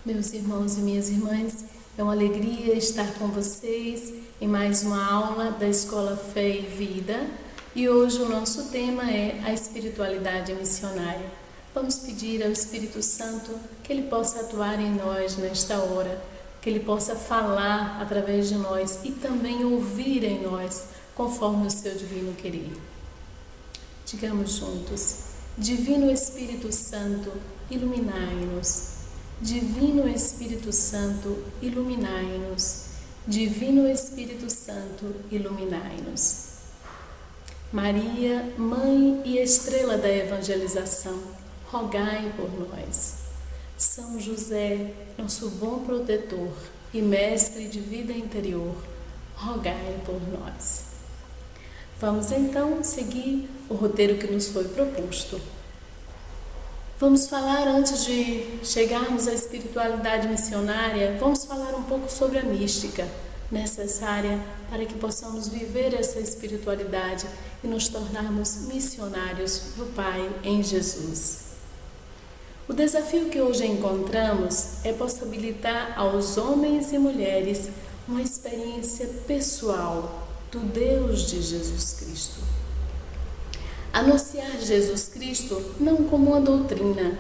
Meus irmãos e minhas irmãs, é uma alegria estar com vocês em mais uma aula da Escola Fé e Vida. E hoje o nosso tema é a espiritualidade missionária. Vamos pedir ao Espírito Santo que Ele possa atuar em nós nesta hora, que Ele possa falar através de nós e também ouvir em nós, conforme o seu divino querer. Digamos juntos: Divino Espírito Santo, iluminai-nos. Divino Espírito Santo, iluminai-nos. Divino Espírito Santo, iluminai-nos. Maria, Mãe e Estrela da Evangelização, rogai por nós. São José, nosso bom protetor e mestre de vida interior, rogai por nós. Vamos então seguir o roteiro que nos foi proposto. Vamos falar, antes de chegarmos à espiritualidade missionária, vamos falar um pouco sobre a mística necessária para que possamos viver essa espiritualidade e nos tornarmos missionários do Pai em Jesus. O desafio que hoje encontramos é possibilitar aos homens e mulheres uma experiência pessoal do Deus de Jesus Cristo. Anunciar Jesus Cristo não como uma doutrina,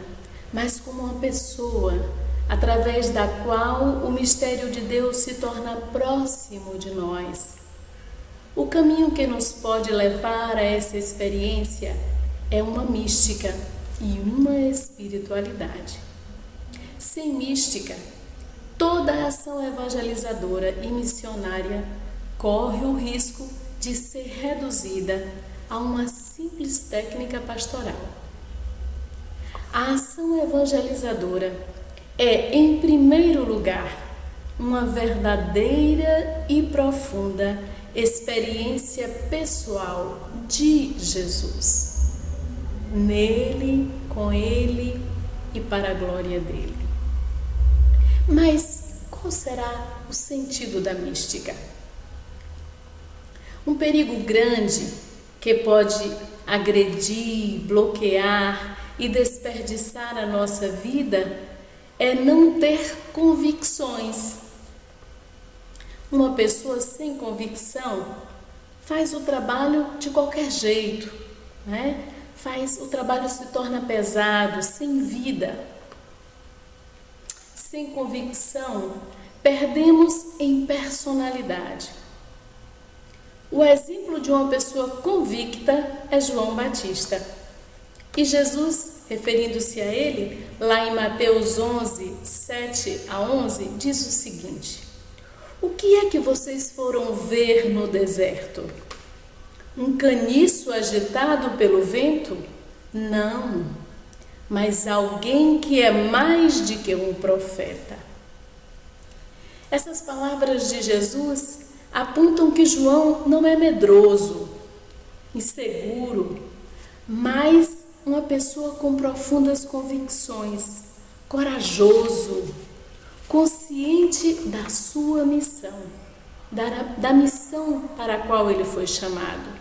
mas como uma pessoa, através da qual o mistério de Deus se torna próximo de nós. O caminho que nos pode levar a essa experiência é uma mística e uma espiritualidade. Sem mística, toda ação evangelizadora e missionária corre o risco de ser reduzida a uma simples técnica pastoral. A ação evangelizadora é, em primeiro lugar, uma verdadeira e profunda experiência pessoal de Jesus, nele, com ele e para a glória dele. Mas qual será o sentido da mística? Um perigo grande que pode agredir, bloquear e desperdiçar a nossa vida é não ter convicções. Uma pessoa sem convicção faz o trabalho de qualquer jeito, né? O trabalho se torna pesado, sem vida. Sem convicção, perdemos em personalidade. O exemplo de uma pessoa convicta é João Batista. E Jesus, referindo-se a ele, lá em Mateus 11, 7 a 11, diz o seguinte: O que é que vocês foram ver no deserto? Um caniço agitado pelo vento? Não, mas alguém que é mais do que um profeta. Essas palavras de Jesus apontam que João não é medroso, inseguro, mas uma pessoa com profundas convicções, corajoso, consciente da sua missão, da missão para a qual ele foi chamado.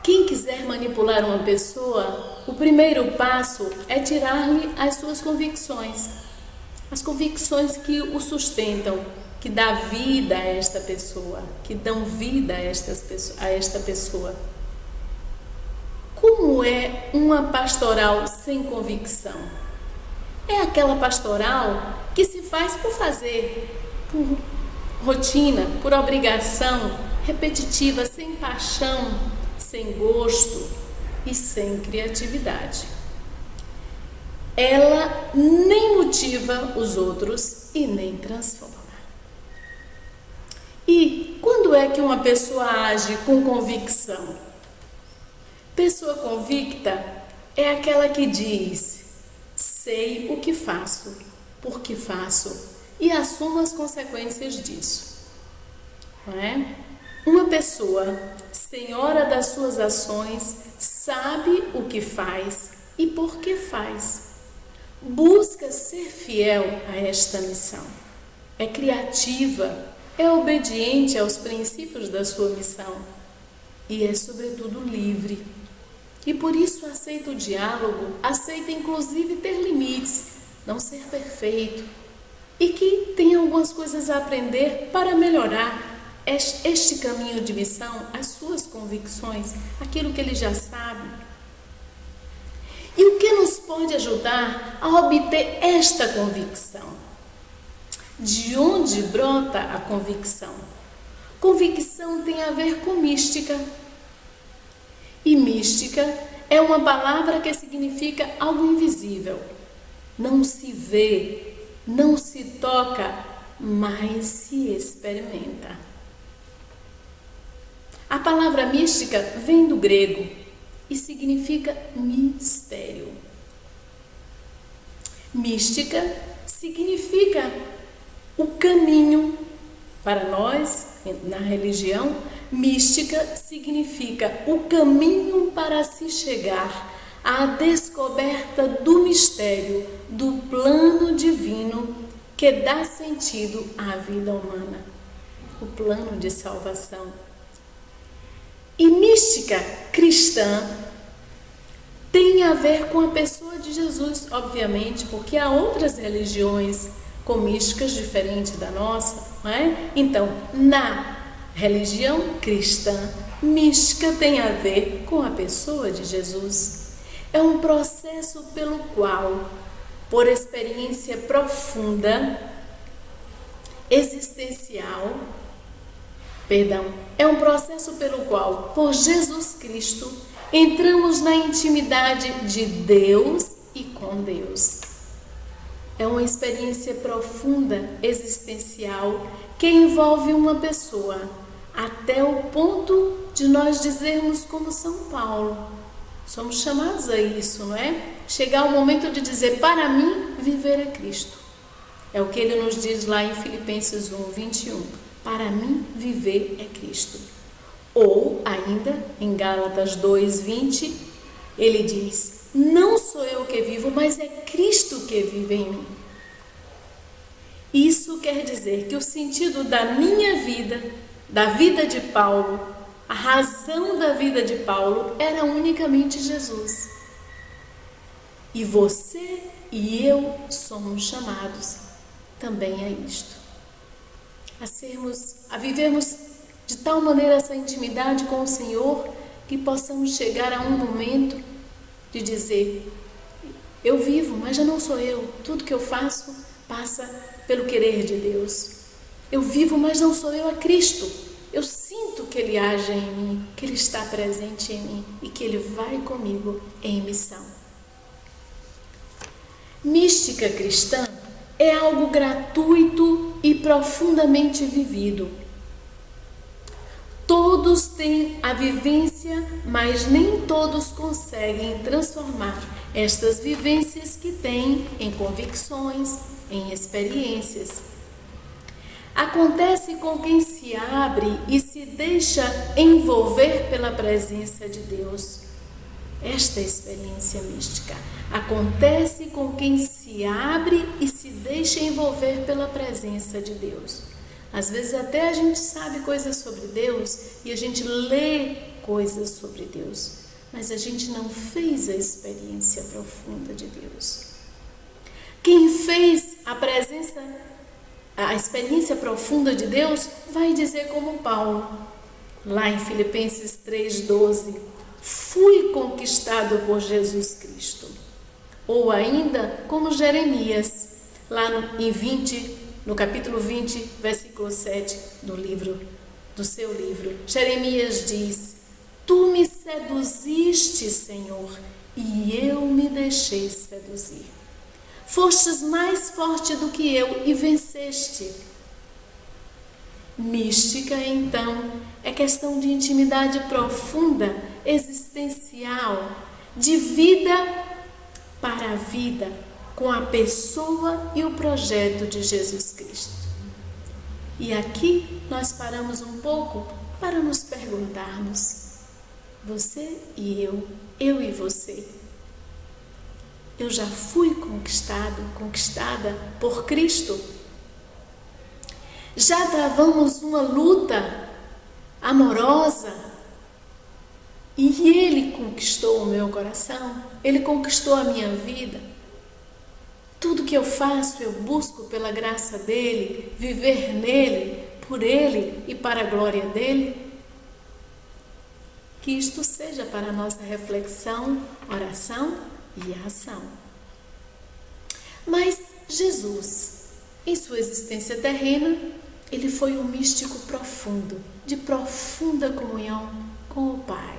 Quem quiser manipular uma pessoa, o primeiro passo é tirar-lhe as suas convicções. As convicções que o sustentam, que dão vida a esta pessoa, que dão vida a esta pessoa. Como é uma pastoral sem convicção? É aquela pastoral que se faz por fazer, por rotina, por obrigação, repetitiva, sem paixão, sem gosto e sem criatividade. Ela nem motiva os outros e nem transforma. E quando é que uma pessoa age com convicção? Pessoa convicta é aquela que diz: sei o que faço, por que faço, e assumo as consequências disso. Não é? Uma pessoa senhora das suas ações sabe o que faz e por que faz. Busca ser fiel a esta missão. É criativa, é obediente aos princípios da sua missão e é, sobretudo, livre. e por isso aceita o diálogo, aceita inclusive ter limites, não ser perfeito, e que tem algumas coisas a aprender para melhorar este caminho de missão, as suas convicções, aquilo que ele já sabe. E o que nos pode ajudar a obter esta convicção? De onde brota a convicção? Convicção tem a ver com mística. E mística é uma palavra que significa algo invisível. Não se vê, não se toca, mas se experimenta. A palavra mística vem do grego e significa mistério. Mística significa o caminho. Para nós, na religião, mística significa o caminho para se chegar à descoberta do mistério, do plano divino que dá sentido à vida humana, o plano de salvação. E mística cristã tem a ver com a pessoa de Jesus, obviamente, porque há outras religiões com místicas diferentes da nossa, não é? Então, na religião cristã, mística tem a ver com a pessoa de Jesus. É um processo pelo qual, por experiência profunda, existencial, é um processo pelo qual, por Jesus Cristo, entramos na intimidade de Deus e com Deus. É uma experiência profunda, existencial, que envolve uma pessoa, até o ponto de nós dizermos como São Paulo. Somos chamados a isso, não é? Chegar ao momento de dizer, para mim, viver é Cristo. É o que ele nos diz lá em Filipenses 1, 21. Para mim, viver é Cristo. Ou, ainda, em Gálatas 2, 20, ele diz, não sou eu que vivo, mas é Cristo que vive em mim. Isso quer dizer que o sentido da minha vida, da vida de Paulo, a razão da vida de Paulo era unicamente Jesus. E você e eu somos chamados também a isto. A vivermos de tal maneira essa intimidade com o Senhor que possamos chegar a um momento de dizer, eu vivo, mas já não sou eu. Tudo que eu faço passa pelo querer de Deus. Eu vivo, mas não sou eu, é Cristo. Eu sinto que Ele age em mim, que Ele está presente em mim e que Ele vai comigo em missão. Mística cristã é algo gratuito e profundamente vivido. Todos têm a vivência, mas nem todos conseguem transformar estas vivências que têm em convicções, em experiências. Acontece com quem se abre e se deixa envolver pela presença de Deus. Esta experiência mística acontece com quem se abre e se deixa envolver pela presença de Deus. Às vezes até a gente sabe coisas sobre Deus e a gente lê coisas sobre Deus, mas a gente não fez a experiência profunda de Deus. Quem fez a experiência profunda de Deus vai dizer como Paulo, lá em Filipenses 3,12, fui conquistado por Jesus Cristo. Ou ainda como Jeremias, lá no capítulo 20, versículo 7 do seu livro. Jeremias diz, tu me seduziste, Senhor, e eu me deixei seduzir. Fostes mais forte do que eu e venceste. Mística, então, é questão de intimidade profunda, existencial, de vida para a vida, com a pessoa e o projeto de Jesus Cristo. E aqui nós paramos um pouco para nos perguntarmos, você e eu e você, eu já fui conquistada por Cristo? Já travamos uma luta amorosa e Ele conquistou o meu coração, Ele conquistou a minha vida. Tudo que eu faço, eu busco pela graça dEle, viver nele, por Ele e para a glória dEle. Que isto seja para a nossa reflexão, oração e ação. Mas Jesus, em sua existência terrena, Ele foi um místico profundo, de profunda comunhão com o Pai.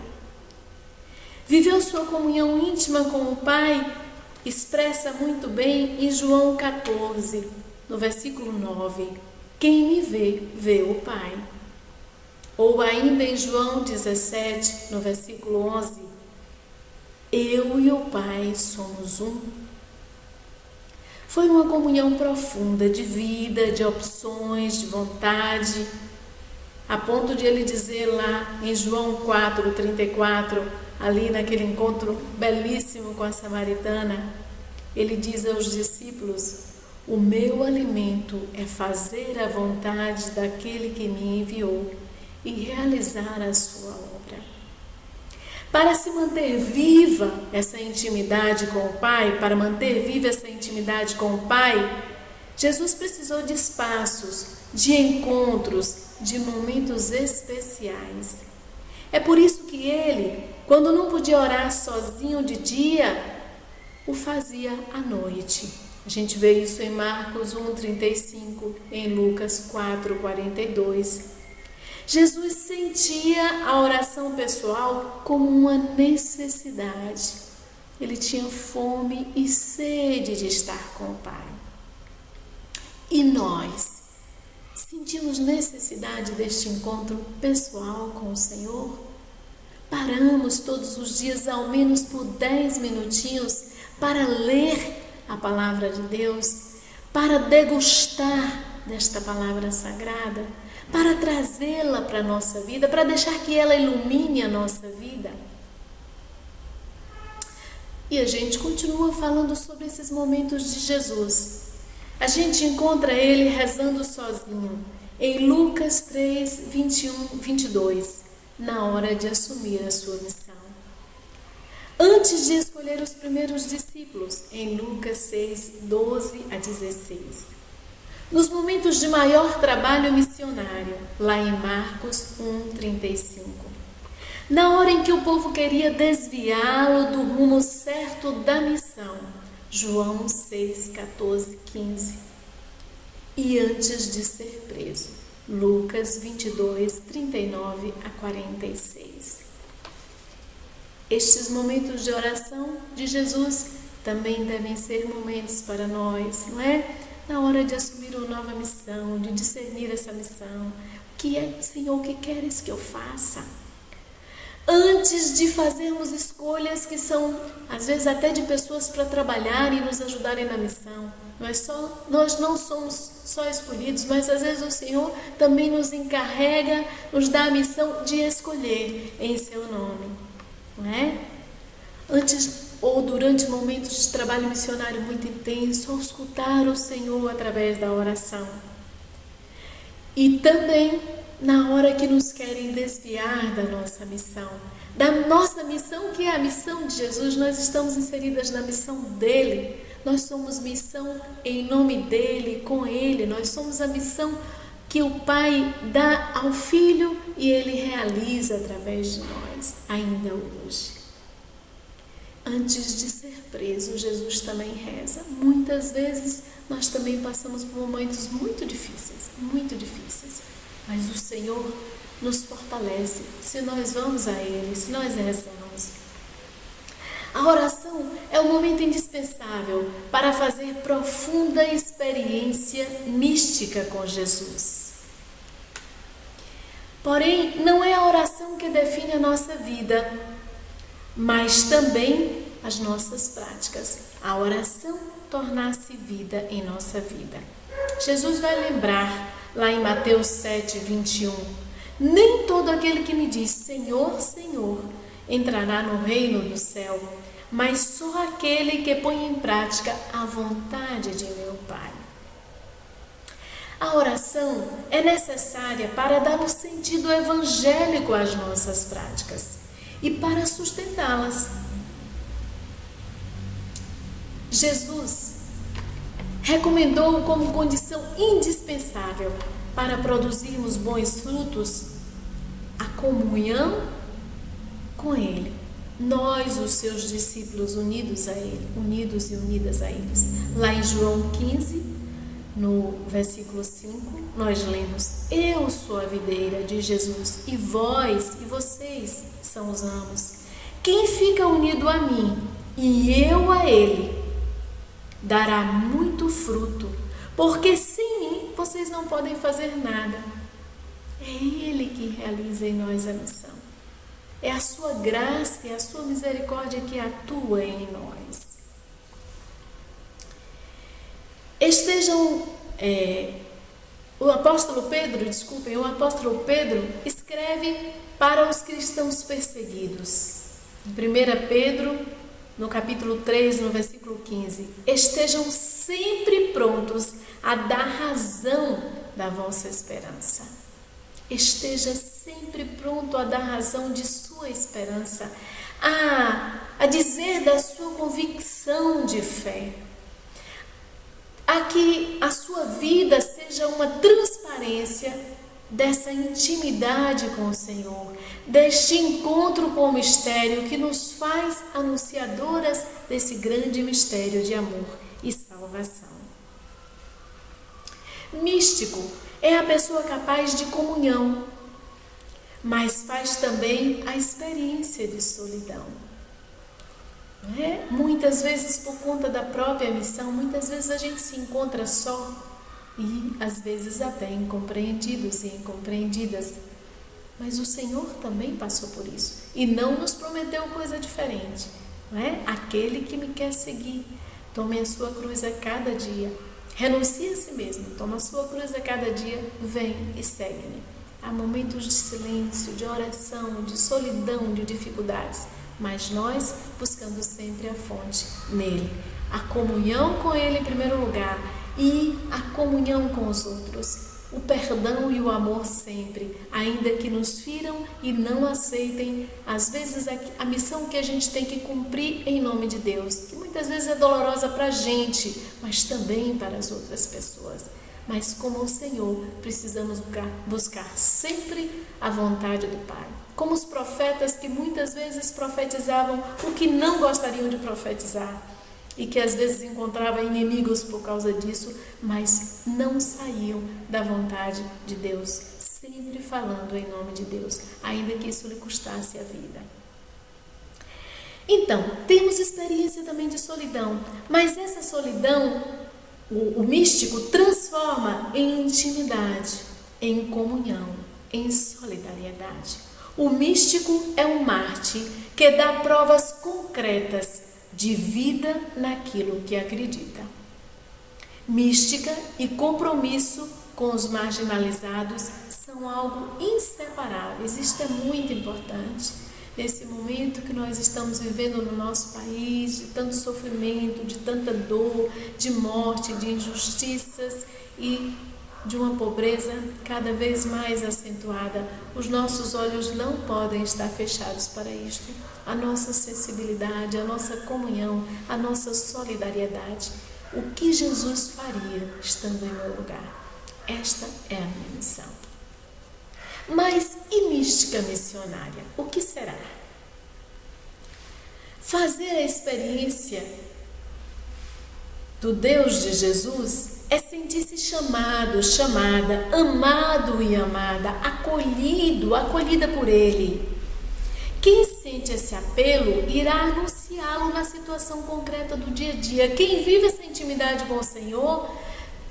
Viveu sua comunhão íntima com o Pai, expressa muito bem em João 14, no versículo 9. Quem me vê, vê o Pai. Ou ainda em João 17, no versículo 11. Eu e o Pai somos um. Foi uma comunhão profunda de vida, de opções, de vontade, a ponto de ele dizer lá em João 4:34, ali naquele encontro belíssimo com a samaritana, ele diz aos discípulos: o meu alimento é fazer a vontade daquele que me enviou e realizar a sua obra. Para se manter viva essa intimidade com o Pai, para manter viva essa intimidade com o Pai, Jesus precisou de espaços, de encontros, de momentos especiais. É por isso que ele, quando não podia orar sozinho de dia, o fazia à noite. A gente vê isso em Marcos 1:35, em Lucas 4:42. Jesus sentia a oração pessoal como uma necessidade. Ele tinha fome e sede de estar com o Pai. E nós sentimos necessidade deste encontro pessoal com o Senhor? Paramos todos os dias, ao menos por 10 minutinhos, para ler a palavra de Deus, para degustar desta palavra sagrada, para trazê-la para a nossa vida, para deixar que ela ilumine a nossa vida. E a gente continua falando sobre esses momentos de Jesus. A gente encontra ele rezando sozinho, em Lucas 3:21-22, na hora de assumir a sua missão. Antes de escolher os primeiros discípulos, em Lucas 6:12-16. Nos momentos de maior trabalho missionário, lá em Marcos 1:35. Na hora em que o povo queria desviá-lo do rumo certo da missão, João 6:14-15. E antes de ser preso, Lucas 22:39-46. Estes momentos de oração de Jesus também devem ser momentos para nós, não é? Na hora de assumir uma nova missão, de discernir essa missão. O que é, Senhor, o que queres que eu faça? Antes de fazermos escolhas que são, às vezes, até de pessoas para trabalhar e nos ajudarem na missão. Nós não somos só escolhidos, mas às vezes o Senhor também nos encarrega, nos dá a missão de escolher em seu nome, não é? Antes ou durante momentos de trabalho missionário muito intenso, ao escutar o Senhor através da oração. E também na hora que nos querem desviar da nossa missão, que é a missão de Jesus. Nós estamos inseridas na missão dele, nós somos missão em nome dele, com ele, nós somos a missão que o Pai dá ao Filho e ele realiza através de nós, ainda hoje. Antes de ser preso, Jesus também reza. Muitas vezes nós também passamos por momentos muito difíceis, mas o Senhor nos fortalece se nós vamos a Ele, se nós rezamos. A oração é um momento indispensável para fazer profunda experiência mística com Jesus. Porém, não é a oração que define a nossa vida, mas também as nossas práticas. A oração tornar-se vida em nossa vida. Jesus vai lembrar lá em Mateus 7:21, nem todo aquele que me diz Senhor, Senhor, entrará no reino do céu, mas só aquele que põe em prática a vontade de meu Pai. A oração é necessária para dar um sentido evangélico às nossas práticas. e para sustentá-las. Jesus recomendou como condição indispensável para produzirmos bons frutos a comunhão com Ele. Nós, os seus discípulos, unidos a Ele, unidos e unidas a eles. Lá em João 15, no versículo 5, nós lemos: eu sou a videira de Jesus, e vocês são os ramos. Quem fica unido a mim e eu a Ele, dará muito fruto, porque sem mim vocês não podem fazer nada. É Ele que realiza em nós a missão. É a sua graça e a sua misericórdia que atua em nós. O apóstolo Pedro escreve para os cristãos perseguidos. Em 1 Pedro, no capítulo 3, no versículo 15: estejam sempre prontos a dar razão da vossa esperança. Esteja sempre pronto a dar razão de sua esperança, a dizer da sua convicção de fé, a que a sua vida seja uma transparência dessa intimidade com o Senhor, deste encontro com o mistério que nos faz anunciadoras desse grande mistério de amor e salvação. Místico é a pessoa capaz de comunhão, mas faz também a experiência de solidão. Muitas vezes, por conta da própria missão, muitas vezes a gente se encontra só e às vezes até incompreendidos e incompreendidas. Mas o Senhor também passou por isso e não nos prometeu coisa diferente. Aquele que me quer seguir, tome a sua cruz a cada dia. Renuncie a si mesmo, toma a sua cruz a cada dia, vem e segue-me. Há momentos de silêncio, de oração, de solidão, de dificuldades, mas nós buscando sempre a fonte nele. A comunhão com ele em primeiro lugar e a comunhão com os outros. O perdão e o amor sempre, ainda que nos firam e não aceitem, às vezes, a missão que a gente tem que cumprir em nome de Deus, que muitas vezes é dolorosa para a gente, mas também para as outras pessoas. Mas como o Senhor, precisamos buscar sempre a vontade do Pai. Como os profetas que muitas vezes profetizavam o que não gostariam de profetizar, e que às vezes encontrava inimigos por causa disso, mas não saíam da vontade de Deus, sempre falando em nome de Deus, ainda que isso lhe custasse a vida. Então, temos experiência também de solidão, mas essa solidão, o místico transforma em intimidade, em comunhão, em solidariedade. O místico é um mártir que dá provas concretas de vida naquilo que acredita. Mística e compromisso com os marginalizados são algo inseparáveis. Isto é muito importante. Nesse momento que nós estamos vivendo no nosso país, de tanto sofrimento, de tanta dor, de morte, de injustiças e de uma pobreza cada vez mais acentuada, os nossos olhos não podem estar fechados para isto. A nossa sensibilidade, a nossa comunhão, a nossa solidariedade. O que Jesus faria estando em meu lugar? Esta é a minha missão. Mas e mística missionária? O que será? Fazer a experiência do Deus de Jesus é sentir-se chamado, chamada, amado e amada, acolhida por Ele. Quem sente esse apelo irá anunciá-lo na situação concreta do dia a dia. Quem vive essa intimidade com o Senhor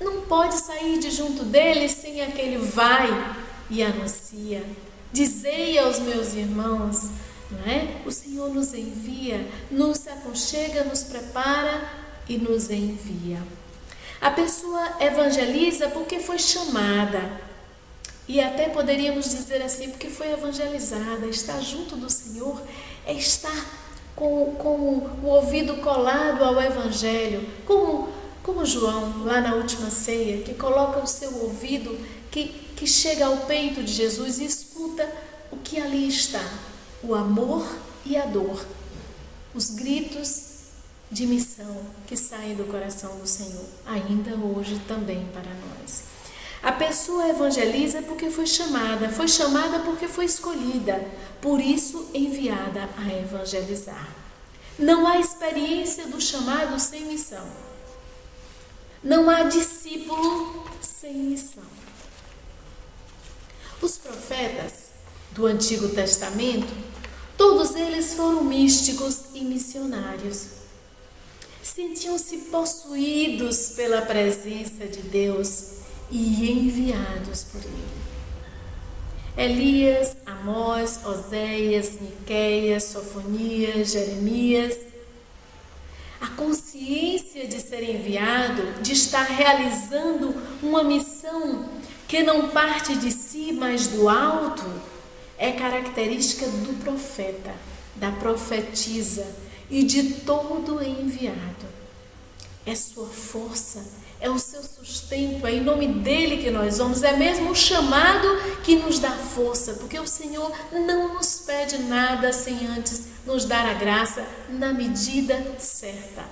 não pode sair de junto dele sem aquele vai e anuncia. Dizei aos meus irmãos, não é? O Senhor nos envia, nos aconchega, nos prepara e nos envia. A pessoa evangeliza porque foi chamada. E até poderíamos dizer assim, porque foi evangelizada. Estar junto do Senhor é estar com o ouvido colado ao Evangelho. Como João, lá na última ceia, que coloca o seu ouvido, que chega ao peito de Jesus e escuta o que ali está. o amor e a dor, os gritos de missão que saem do coração do Senhor, ainda hoje também para nós. A pessoa evangeliza porque foi chamada porque foi escolhida, por isso enviada a evangelizar. Não há experiência do chamado sem missão. Não há discípulo sem missão. Os profetas do Antigo Testamento, todos eles foram místicos e missionários. Sentiam-se possuídos pela presença de Deus e enviados por Ele. Elias, Amós, Oséias, Miqueias, Sofonias, Jeremias. A consciência de ser enviado, de estar realizando uma missão que não parte de si, mas do alto, é característica do profeta, da profetisa e de todo enviado. É sua força, é o seu sustento, é em nome dele que nós vamos, é mesmo o chamado que nos dá força, porque o Senhor não nos pede nada sem antes nos dar a graça na medida certa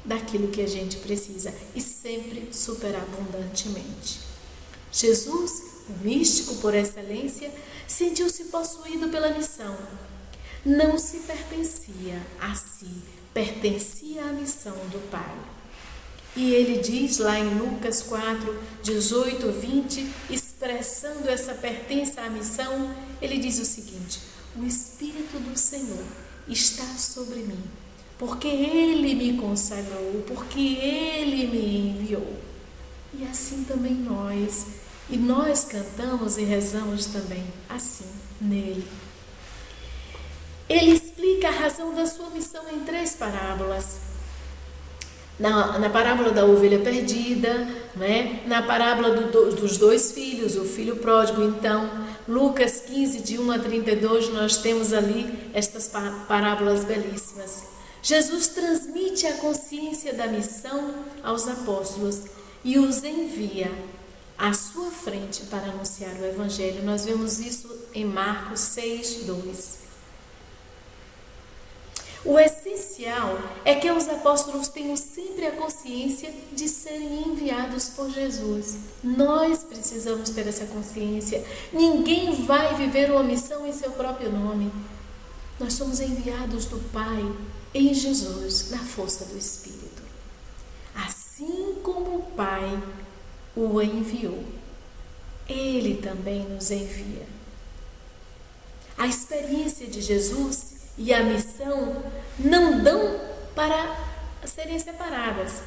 daquilo que a gente precisa e sempre superabundantemente. Jesus, o místico por excelência, sentiu-se possuído pela missão. Não se pertencia a si, pertencia à missão do Pai. E ele diz lá em Lucas 4, 18, 20, expressando essa pertença à missão, ele diz o seguinte: o Espírito do Senhor está sobre mim, porque Ele me consagrou, porque Ele me enviou. E assim também nós. E nós cantamos e rezamos também assim, nele. Ele explica a razão da sua missão em 3 parábolas. Na parábola da ovelha perdida, né? Na parábola dos 2 filhos, o filho pródigo. Então, Lucas 15, de 1 a 32, nós temos ali estas parábolas belíssimas. Jesus transmite a consciência da missão aos apóstolos e os envia à sua frente para anunciar o Evangelho. Nós vemos isso em Marcos 6, 2. O essencial é que os apóstolos tenham sempre a consciência de serem enviados por Jesus. Nós precisamos ter essa consciência. Ninguém vai viver uma missão em seu próprio nome. Nós somos enviados do Pai em Jesus, na força do Espírito. Assim como o Pai o enviou, Ele também nos envia. A experiência de Jesus e a missão não dão para serem separadas.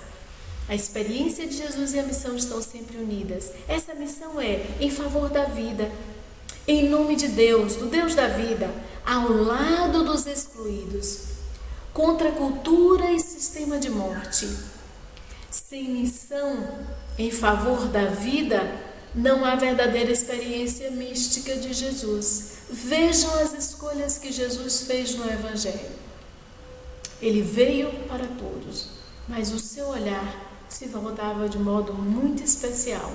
A experiência de Jesus e a missão estão sempre unidas. Essa missão é em favor da vida, em nome de Deus, do Deus da vida, ao lado dos excluídos, contra a cultura e sistema de morte. Sem missão em favor da vida, não há verdadeira experiência mística de Jesus. Vejam as escolhas que Jesus fez no Evangelho. Ele veio para todos, mas o seu olhar se voltava de modo muito especial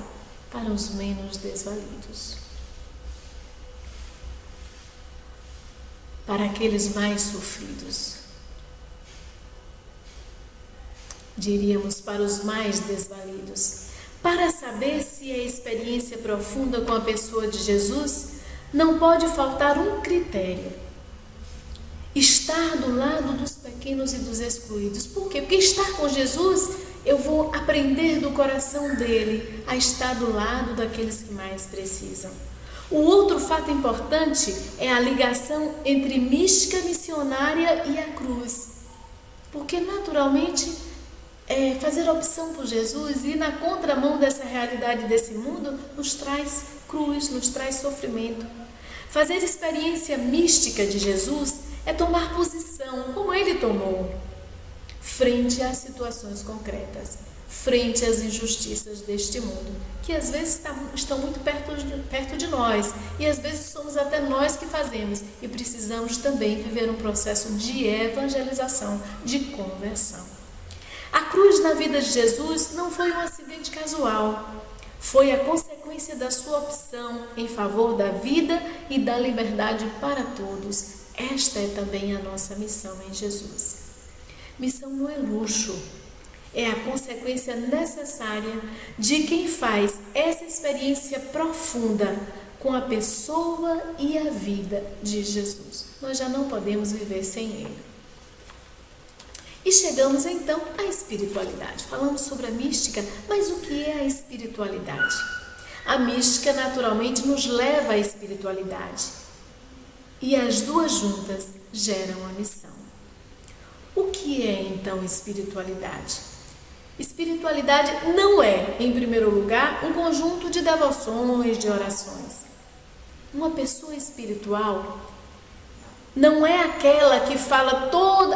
para os menos desvalidos, para aqueles mais sofridos. Diríamos para os mais desvalidos. Para saber se a experiência profunda com a pessoa de Jesus, não pode faltar um critério: estar do lado dos pequenos e dos excluídos. Por quê? Porque estar com Jesus, eu vou aprender do coração dele a estar do lado daqueles que mais precisam. O outro fato importante é a ligação entre mística missionária e a cruz. Porque naturalmente, fazer a opção por Jesus e ir na contramão dessa realidade desse mundo nos traz cruz, nos traz sofrimento. Fazer experiência mística de Jesus é tomar posição, como ele tomou, frente às situações concretas, frente às injustiças deste mundo, que às vezes estão muito perto de nós, e às vezes somos até nós que fazemos, e precisamos também viver um processo de evangelização, de conversão. A cruz na vida de Jesus não foi um acidente casual, foi a consequência da sua opção em favor da vida e da liberdade para todos. Esta é também a nossa missão em Jesus. Missão não é luxo, é a consequência necessária de quem faz essa experiência profunda com a pessoa e a vida de Jesus. Nós já não podemos viver sem Ele. E chegamos então à espiritualidade. Falamos sobre a mística, mas o que é a espiritualidade? A mística naturalmente nos leva à espiritualidade. E as duas juntas geram a missão. O que é então espiritualidade? Espiritualidade não é, em primeiro lugar, um conjunto de devoções, de orações. Uma pessoa espiritual não é aquela que fala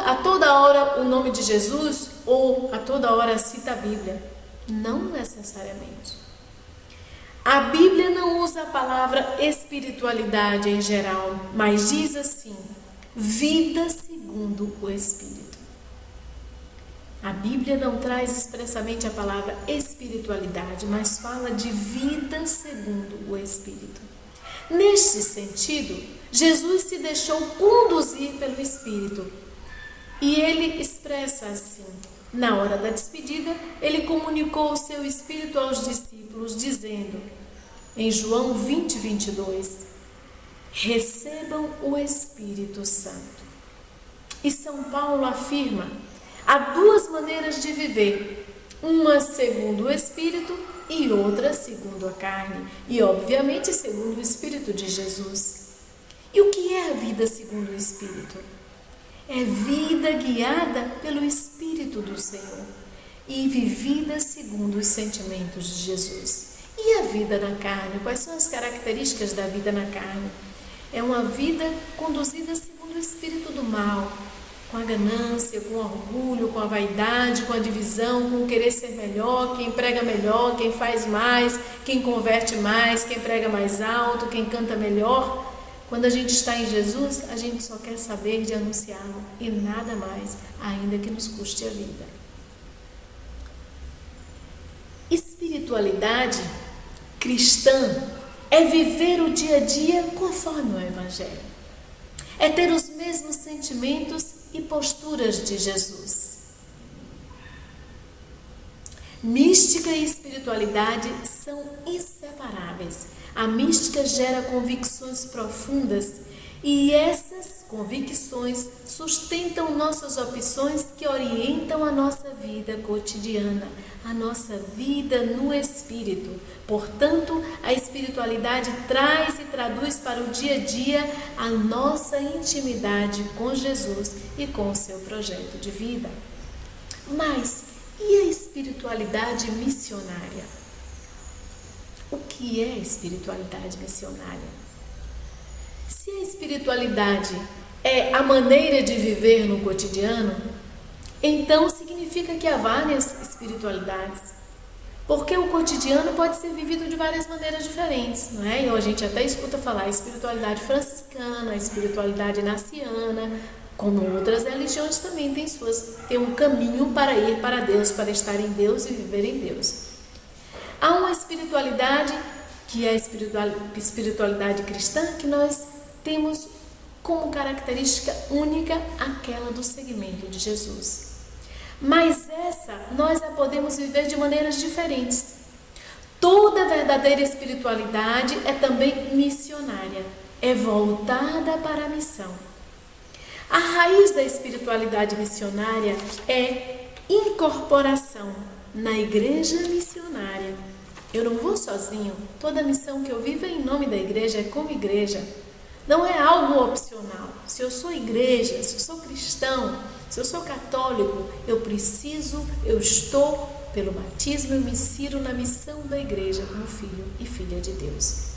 a toda hora o nome de Jesus ou a toda hora cita a Bíblia. Não necessariamente. A Bíblia não usa a palavra espiritualidade em geral, mas diz assim: vida segundo o Espírito. A Bíblia não traz expressamente a palavra espiritualidade, mas fala de vida segundo o Espírito. Neste sentido, Jesus se deixou conduzir pelo Espírito. E ele expressa assim: na hora da despedida, ele comunicou o seu Espírito aos discípulos, dizendo, em João 20, 22, recebam o Espírito Santo. E São Paulo afirma: há duas maneiras de viver, uma segundo o Espírito e outra segundo a carne, e obviamente segundo o Espírito de Jesus. E o que é a vida segundo o Espírito? É vida guiada pelo Espírito do Senhor e vivida segundo os sentimentos de Jesus. E a vida na carne? Quais são as características da vida na carne? É uma vida conduzida segundo o espírito do mal, com a ganância, com o orgulho, com a vaidade, com a divisão, com o querer ser melhor, quem prega melhor, quem faz mais, quem converte mais, quem prega mais alto, quem canta melhor. Quando a gente está em Jesus, a gente só quer saber de anunciá-lo e nada mais, ainda que nos custe a vida. Espiritualidade cristã é viver o dia a dia conforme o Evangelho. É ter os mesmos sentimentos e posturas de Jesus. Mística e espiritualidade são inseparáveis. A mística gera convicções profundas e essas convicções sustentam nossas opções que orientam a nossa vida cotidiana, a nossa vida no Espírito. Portanto, a espiritualidade traz e traduz para o dia a dia a nossa intimidade com Jesus e com o seu projeto de vida. Mas e a espiritualidade missionária? O que é espiritualidade missionária? Se a espiritualidade é a maneira de viver no cotidiano, então significa que há várias espiritualidades. Porque o cotidiano pode ser vivido de várias maneiras diferentes, não é? E a gente até escuta falar a espiritualidade franciscana, a espiritualidade naciana, como outras religiões também tem um caminho para ir para Deus, para estar em Deus e viver em Deus. Há uma espiritualidade, que é a espiritualidade cristã, que nós temos como característica única aquela do seguimento de Jesus. Mas essa nós a podemos viver de maneiras diferentes. Toda verdadeira espiritualidade é também missionária, é voltada para a missão. A raiz da espiritualidade missionária é incorporação na igreja missionária. Eu não vou sozinho, toda missão que eu vivo é em nome da igreja, é como igreja. Não é algo opcional. Se eu sou igreja, se eu sou cristão, se eu sou católico, eu estou, pelo batismo, eu me insiro na missão da igreja como filho e filha de Deus.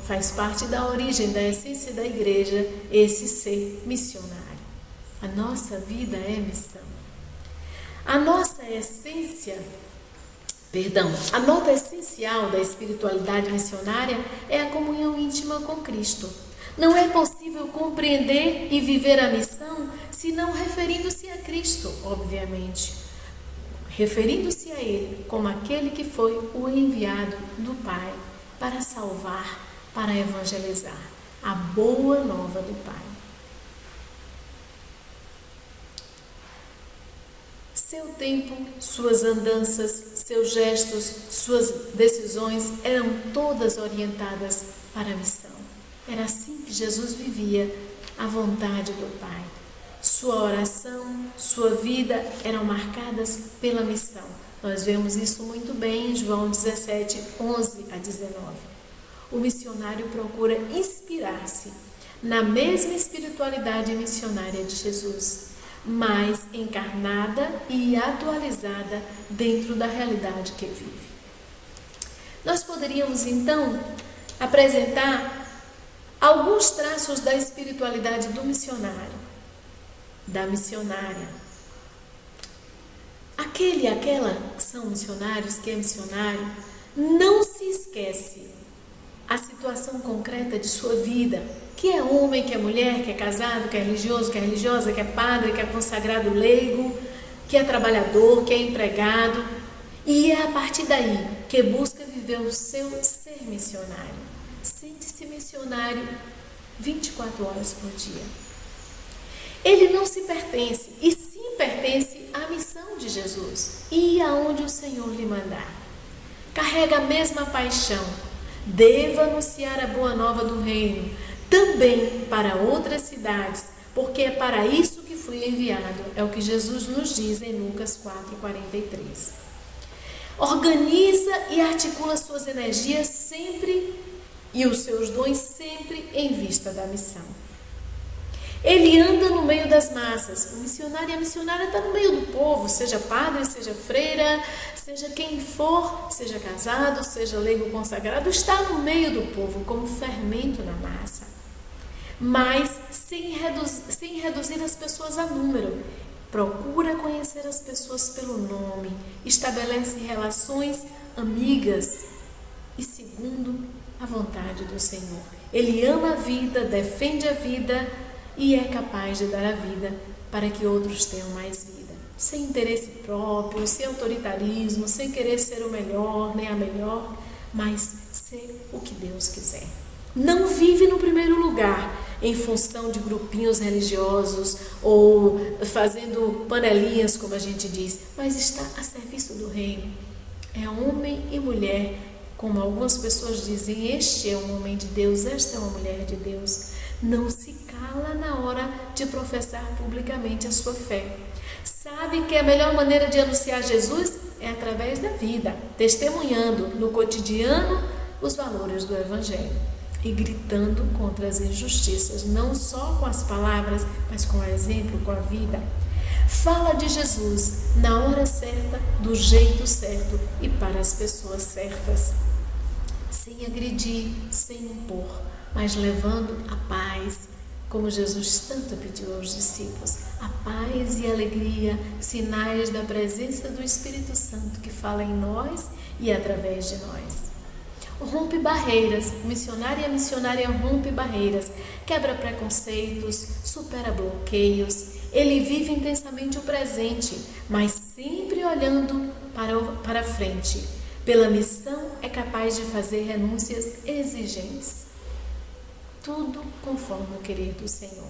Faz parte da origem, da essência da igreja, esse ser missionário. A nossa vida é missão. A nota essencial da espiritualidade missionária é a comunhão íntima com Cristo. Não é possível compreender e viver a missão se não referindo-se a Cristo, obviamente. Referindo-se a Ele como aquele que foi o enviado do Pai para salvar, para evangelizar. a boa nova do Pai. Seu tempo, suas andanças, seus gestos, suas decisões eram todas orientadas para a missão. Era assim que Jesus vivia a vontade do Pai. Sua oração, sua vida eram marcadas pela missão. Nós vemos isso muito bem em João 17, 11 a 19. O missionário procura inspirar-se na mesma espiritualidade missionária de Jesus, mas encarnada e atualizada dentro da realidade que vive. Nós poderíamos então apresentar alguns traços da espiritualidade do missionário, da missionária. Aquele e aquela que são missionários, que é missionário, não se esquece a situação concreta de sua vida, que é homem, que é mulher, que é casado, que é religioso, que é religiosa, que é padre, que é consagrado leigo, que é trabalhador, que é empregado, e é a partir daí que busca viver o seu ser missionário. Sente-se missionário 24 horas por dia. Ele não se pertence, e sim pertence à missão de Jesus, e aonde o Senhor lhe mandar. Carrega a mesma paixão. Deva anunciar a boa nova do reino, também para outras cidades, porque é para isso que fui enviado. É o que Jesus nos diz em Lucas 4:43. Organiza e articula suas energias sempre e os seus dons sempre em vista da missão. Ele anda no meio das massas. O missionário e a missionária está no meio do povo, seja padre, seja freira, seja quem for, seja casado, seja leigo consagrado, está no meio do povo como fermento na massa. Mas sem reduzir as pessoas a número. Procura conhecer as pessoas pelo nome, estabelece relações amigas e segundo a vontade do Senhor. Ele ama a vida, defende a vida e é capaz de dar a vida para que outros tenham mais vida. Sem interesse próprio, sem autoritarismo, sem querer ser o melhor, nem a melhor, mas ser o que Deus quiser. Não vive no primeiro lugar em função de grupinhos religiosos ou fazendo panelinhas, como a gente diz, mas está a serviço do reino. É homem e mulher, como algumas pessoas dizem, este é um homem de Deus, esta é uma mulher de Deus. Não se cala na hora de professar publicamente a sua fé. Sabe que a melhor maneira de anunciar Jesus é através da vida, testemunhando no cotidiano os valores do Evangelho e gritando contra as injustiças, não só com as palavras, mas com o exemplo, com a vida. Fala de Jesus na hora certa, do jeito certo e para as pessoas certas, sem agredir, sem impor, mas levando a paz, como Jesus tanto pediu aos discípulos. A paz e a alegria, sinais da presença do Espírito Santo que fala em nós e através de nós. Rompe barreiras, o missionário e a missionária rompe barreiras, quebra preconceitos, supera bloqueios. Ele vive intensamente o presente, mas sempre olhando para frente. Pela missão é capaz de fazer renúncias exigentes. Tudo conforme o querer do Senhor.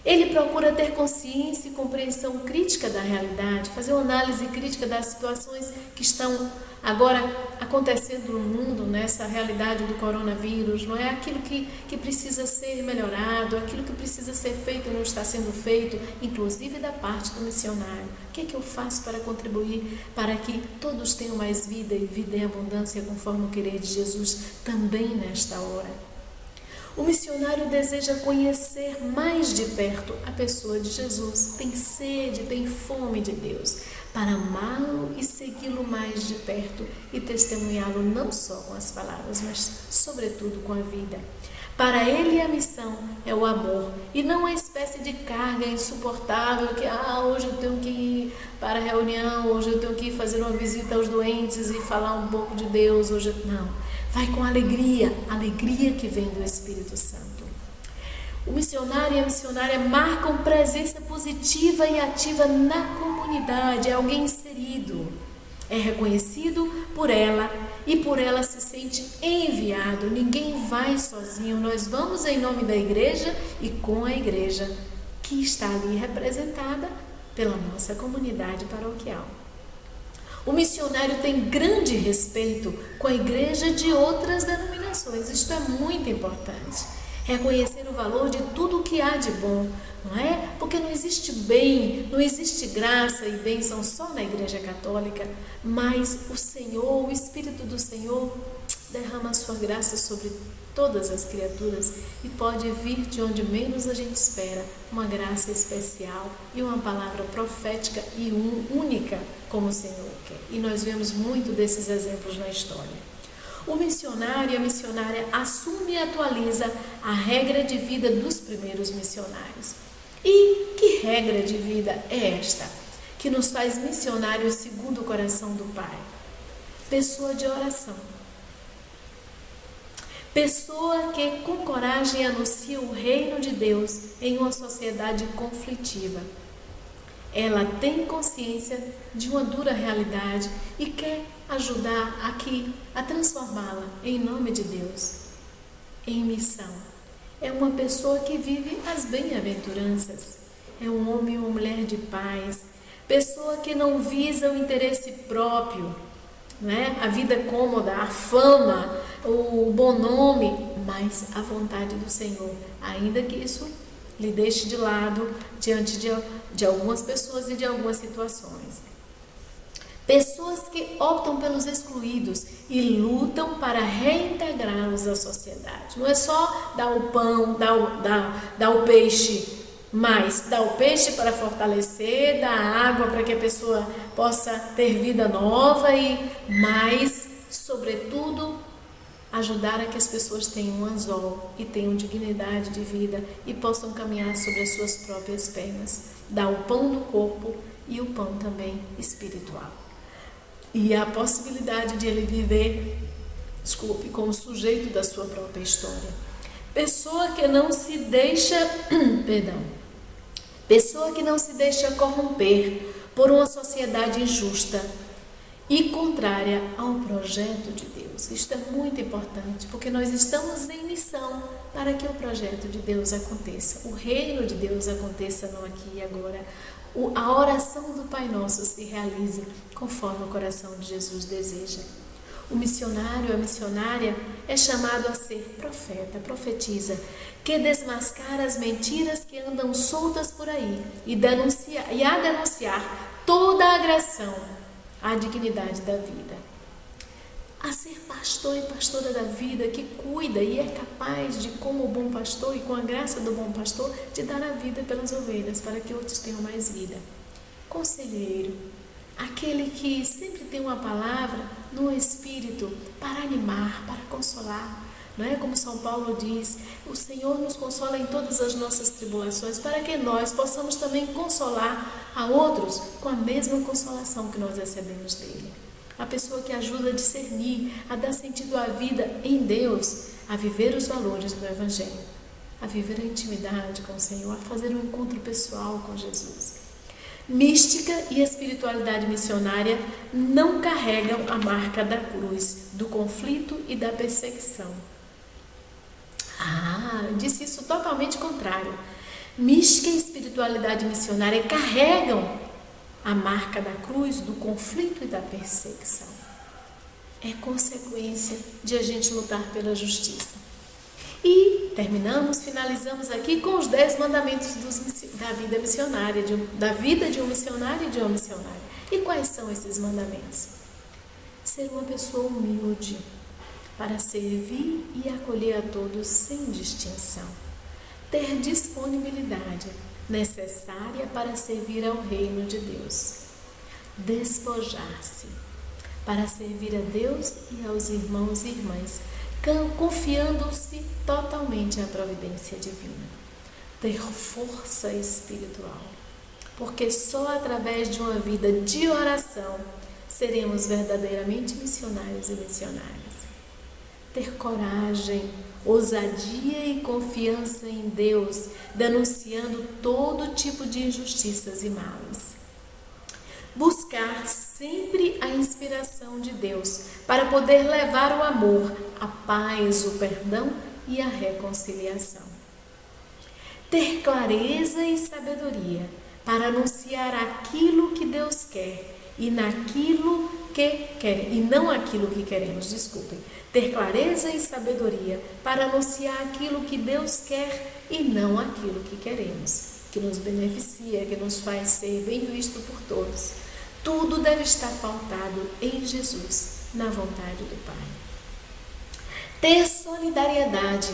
Ele procura ter consciência e compreensão crítica da realidade, fazer uma análise crítica das situações que estão agora acontecendo no mundo, nessa realidade do coronavírus, não é? Aquilo que precisa ser melhorado, aquilo que precisa ser feito e não está sendo feito, inclusive da parte do missionário. O que é que eu faço para contribuir para que todos tenham mais vida e vida em abundância conforme o querer de Jesus também nesta hora? O missionário deseja conhecer mais de perto a pessoa de Jesus, tem sede, tem fome de Deus, para amá-lo e segui-lo mais de perto e testemunhá-lo não só com as palavras, mas sobretudo com a vida. Para ele a missão é o amor e não uma espécie de carga insuportável que hoje eu tenho que ir para a reunião, hoje eu tenho que ir fazer uma visita aos doentes e falar um pouco de Deus, não. Vai com alegria que vem do Espírito Santo. O missionário e a missionária marcam presença positiva e ativa na comunidade, é alguém inserido, é reconhecido por ela e por ela se sente sente enviado. Ninguém vai sozinho. Nós vamos em nome da igreja e com a igreja que está ali representada pela nossa comunidade paroquial. O missionário tem grande respeito com a igreja de outras denominações. Isto é muito importante. Reconhecer o valor de tudo o que há de bom, não é? Porque não existe bem, não existe graça e bênção só na Igreja Católica, mas o Senhor, o Espírito do Senhor, derrama a sua graça sobre todas as criaturas e pode vir de onde menos a gente espera, uma graça especial e uma palavra profética e única como o Senhor quer. E nós vemos muito desses exemplos na história. O missionário e a missionária assume e atualiza a regra de vida dos primeiros missionários. E que regra de vida é esta que nos faz missionários segundo o coração do Pai? Pessoa de oração. Pessoa que com coragem anuncia o reino de Deus em uma sociedade conflitiva. Ela tem consciência de uma dura realidade e quer ajudar a transformá-la em nome de Deus, em missão. É uma pessoa que vive as bem-aventuranças. É um homem e uma mulher de paz. Pessoa que não visa o interesse próprio, né? A vida cômoda, a fama, o bom nome, mas a vontade do Senhor, ainda que isso lhe deixe de lado diante de algumas pessoas e de algumas situações. Pessoas que optam pelos excluídos e lutam para reintegrá-los à sociedade. Não é só dar o pão, dar o peixe, mas dar o peixe para fortalecer, dar água para que a pessoa possa ter vida nova mas, sobretudo, ajudar a que as pessoas tenham um anzol e tenham dignidade de vida e possam caminhar sobre as suas próprias pernas. Dar o pão do corpo e o pão também espiritual. E a possibilidade de ele viver, como sujeito da sua própria história. Pessoa que não se deixa, pessoa que não se deixa corromper por uma sociedade injusta e contrária ao projeto de Deus. Isto é muito importante, porque nós estamos em missão para que o projeto de Deus aconteça, o reino de Deus aconteça no aqui e agora. A oração do Pai Nosso se realize conforme o coração de Jesus deseja. O missionário, a missionária é chamado a ser profeta, profetisa, que desmascara as mentiras que andam soltas por aí e a denunciar toda a agressão à dignidade da vida. A ser pastor e pastora da vida, que cuida e é capaz de, como o bom pastor e com a graça do bom pastor, de dar a vida pelas ovelhas, para que outros tenham mais vida. Conselheiro, aquele que sempre tem uma palavra no Espírito para animar, para consolar. Não é como São Paulo diz, o Senhor nos consola em todas as nossas tribulações, para que nós possamos também consolar a outros com a mesma consolação que nós recebemos dele. A pessoa que ajuda a discernir, a dar sentido à vida em Deus, a viver os valores do Evangelho, a viver a intimidade com o Senhor, a fazer um encontro pessoal com Jesus. Mística e espiritualidade missionária não carregam a marca da cruz, do conflito e da perseguição. Disse isso totalmente contrário. Mística e espiritualidade missionária carregam a marca da cruz, do conflito e da perseguição. É consequência de a gente lutar pela justiça. E finalizamos aqui com os 10 mandamentos da vida missionária, da vida de um missionário e de uma missionária. E quais são esses mandamentos? Ser uma pessoa humilde, para servir e acolher a todos sem distinção. Ter disponibilidade necessária para servir ao reino de Deus. Despojar-se para servir a Deus e aos irmãos e irmãs, confiando-se totalmente à providência divina. Ter força espiritual, porque só através de uma vida de oração seremos verdadeiramente missionários e missionárias. Ter coragem, ousadia e confiança em Deus, denunciando todo tipo de injustiças e males. Buscar sempre a inspiração de Deus para poder levar o amor, a paz, o perdão e a reconciliação. Ter clareza e sabedoria para anunciar aquilo que Deus quer e naquilo que quer, e não aquilo que queremos, desculpem. Ter clareza e sabedoria para anunciar aquilo que Deus quer e não aquilo que queremos, que nos beneficia, que nos faz ser bem visto por todos. Tudo deve estar pautado em Jesus, na vontade do Pai. Ter solidariedade,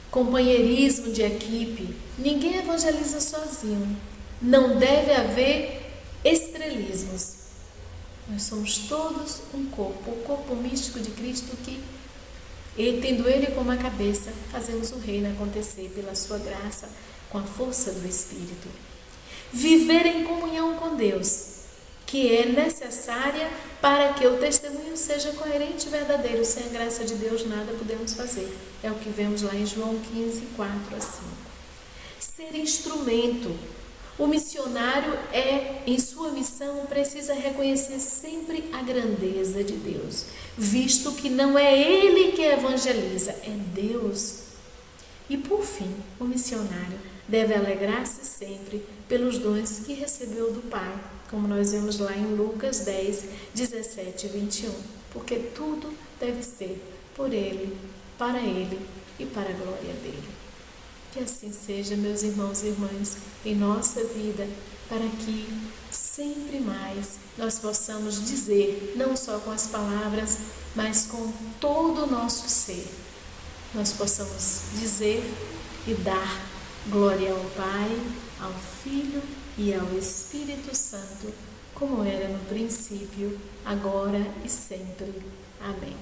companheirismo de equipe. Ninguém evangeliza sozinho. Não deve haver estrelismos. Nós somos todos um corpo, o corpo místico de Cristo que, tendo Ele como a cabeça, fazemos o reino acontecer pela sua graça, com a força do Espírito. Viver em comunhão com Deus, que é necessária para que o testemunho seja coerente e verdadeiro. Sem a graça de Deus nada podemos fazer. É o que vemos lá em João 15, 4 a 5. Ser instrumento. O missionário em sua missão, precisa reconhecer sempre a grandeza de Deus, visto que não é ele que evangeliza, é Deus. E por fim, o missionário deve alegrar-se sempre pelos dons que recebeu do Pai, como nós vemos lá em Lucas 10, 17 e 21, porque tudo deve ser por Ele, para Ele e para a glória dEle. Que assim seja, meus irmãos e irmãs, em nossa vida, para que sempre mais nós possamos dizer, não só com as palavras, mas com todo o nosso ser, nós possamos dizer e dar glória ao Pai, ao Filho e ao Espírito Santo, como era no princípio, agora e sempre. Amém.